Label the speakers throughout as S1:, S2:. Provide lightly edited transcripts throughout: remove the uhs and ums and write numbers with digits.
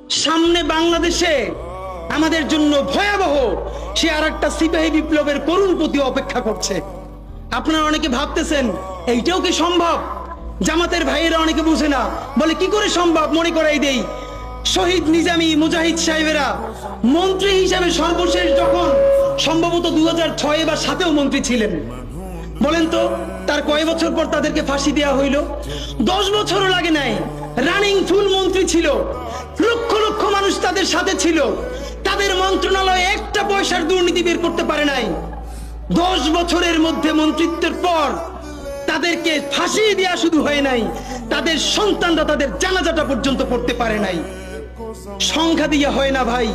S1: সামনে বাংলাদেশে আমাদের জন্য ভয়াবহ সে আরেকটা সিপাহী বিপ্লবের করুণ প্রতি অপেক্ষা করছে। আপনারা অনেকে ভাবতেছেন এইটাও কি সম্ভব? জামাতের ভাইয়েরা অনেকে বুঝে না, বলে কি করে সম্ভব? মনে করাই দেই, শহীদ নিজামী মুজাহিদ সাহেবেরা মন্ত্রী হিসাবে সর্বশেষ যখন সম্ভবত 2006 বা 2007 মন্ত্রী ছিলেন, বলেন তো তার কয় বছর পর তাদেরকে ফাঁসি দেওয়া হইল? 10 বছরও লাগে নাই। রানিং ফুল মন্ত্রী ছিল, লক্ষ লক্ষ মানুষ তাদের সাথে ছিল, তাদের মন্ত্রণালয়ে একটা পয়সার দুর্নীতি বের করতে পারে নাই। 10 বছরের মধ্যে মন্ত্রিত্বের পর তাদেরকে ফাঁসি দেওয়া শুধু হয় নাই, তাদের সন্তানরা তাদের জানাজাটা পর্যন্ত পড়তে পারে নাই। সংখ্যা দিয়ে হয় না ভাই,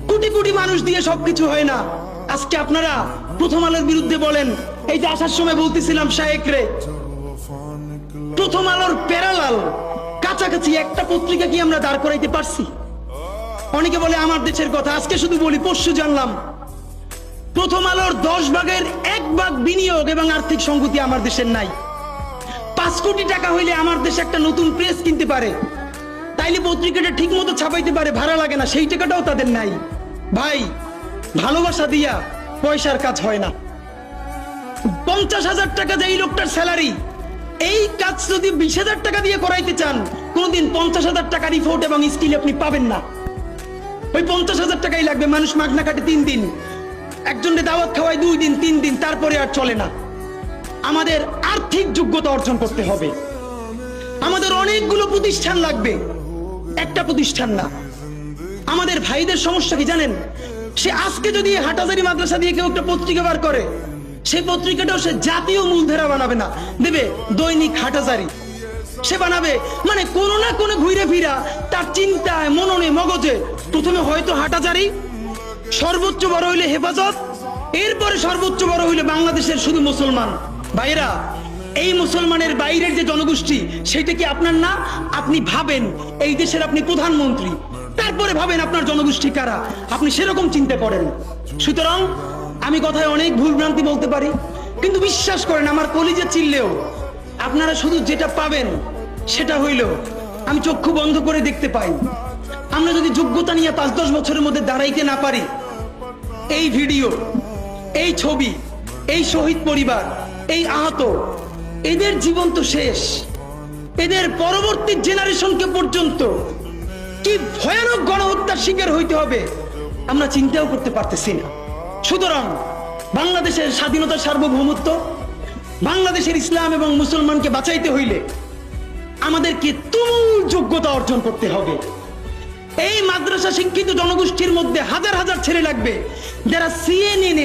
S1: কোটি কোটি মানুষ দিয়ে সবকিছু হয় না। আজকে আপনারা প্রথম আলোর বিরুদ্ধে বলেন, এই যে আসার সময় বলতেছিলাম শায়েক রে, প্রথম আলোর প্যারালাল কাছাকাছি একটা পত্রিকা কি আমরা দাঁড় করাইতে পারছি? অনেকে বলে আমার দেশের কথা, আজকে শুধু বলি, পরশু জানলাম প্রথম আলোর 10 ভাগের 1 ভাগ বিনিয়োগ এবং আর্থিক সংগতি আমার দেশের নাই। 5 কোটি টাকা হইলে আমার দেশে একটা নতুন প্রেস কিনতে পারে, তাইলে পত্রিকাটা ঠিক মতো ছাপাইতে পারে, ভাড়া লাগে না, সেই টাকাটাও তাদের নাই। ভাই, ভালোবাসা দিয়া পয়সার কাজ হয় না। 50,000 টাকা যে এই লোকটার স্যালারি, এই কাজ যদি 20,000 টাকা দিয়ে করাইতে চান, কোনদিন 50,000 টাকা রিপোর্ট এবং স্কিল আপনি পাবেন না। ওই 50,000 টাকাই লাগবে। মানুষ মাগনা কাটে 3 দিন, একজনকে দাওয়াত খাওয়ায় 2 দিন 3 দিন, তারপরে আর চলে না। আমাদের আর্থিক যোগ্যতা অর্জন করতে হবে। আমাদের অনেকগুলো প্রতিষ্ঠান লাগবে, একটা প্রতিষ্ঠান না। আমাদের ভাইদের সমস্যা কি জানেন? সে আজকে যদি হাটাজারি মাদ্রাসা দিয়ে কেউ একটা পত্রিকা বার করে, সেই পত্রিকাটাও সে জাতীয় মূলধারা বানাবে না, দেবে দৈনিক হাটাজারি সে বানাবে। মানে কোনো না কোনো ঘুরে ফিরা তার চিন্তায়, মননে, মগজে প্রথমে হয়তো হাটাজারি, সর্বোচ্চ বড় হইলে হেফাজত, এরপরে সর্বোচ্চ বড় হইলে বাংলাদেশের শুধু মুসলমান। ভাইরা, এই মুসলমানের বাইরের যে জনগোষ্ঠী, সেটা কি আপনার না? আপনি ভাবেন এই দেশের আপনি প্রধানমন্ত্রী, তারপরে ভাবেন আপনার জনগোষ্ঠী কারা, আপনি সেরকম চিন্তা করেন। সুতরাং আমি কথায় অনেক ভুলভ্রান্তি বলতে পারি, কিন্তু বিশ্বাস করেন আমার কলিজা চিল্লেও আপনারা শুধু যেটা পাবেন সেটা হইল আমি চক্ষু বন্ধ করে দেখতে পাই। আমরা যদি যোগ্যতা নিয়ে 5-10 বছরের মধ্যে দাঁড়াইতে না পারি, এই ভিডিও, এই ছবি, এই শহীদ পরিবার, এই আহত, এদের জীবন তো শেষ। এদের পরবর্তী জেনারেশনকে পর্যন্ত কি ভয়ানক গণহত্যার শিকার হইতে হবে আমরা চিন্তাও করতে পারতেছি না। সুতরাং বাংলাদেশের স্বাধীনতার সার্বভৌমত্ব, বাংলাদেশের ইসলাম এবং মুসলমানকে বাঁচাইতে হইলে আমাদেরকে তুমুল যোগ্যতা অর্জন করতে হবে। এই মাদ্রাসা শিক্ষিত জনগোষ্ঠীর মধ্যে হাজার হাজার ছেলে লাগবে যারা সিএনএ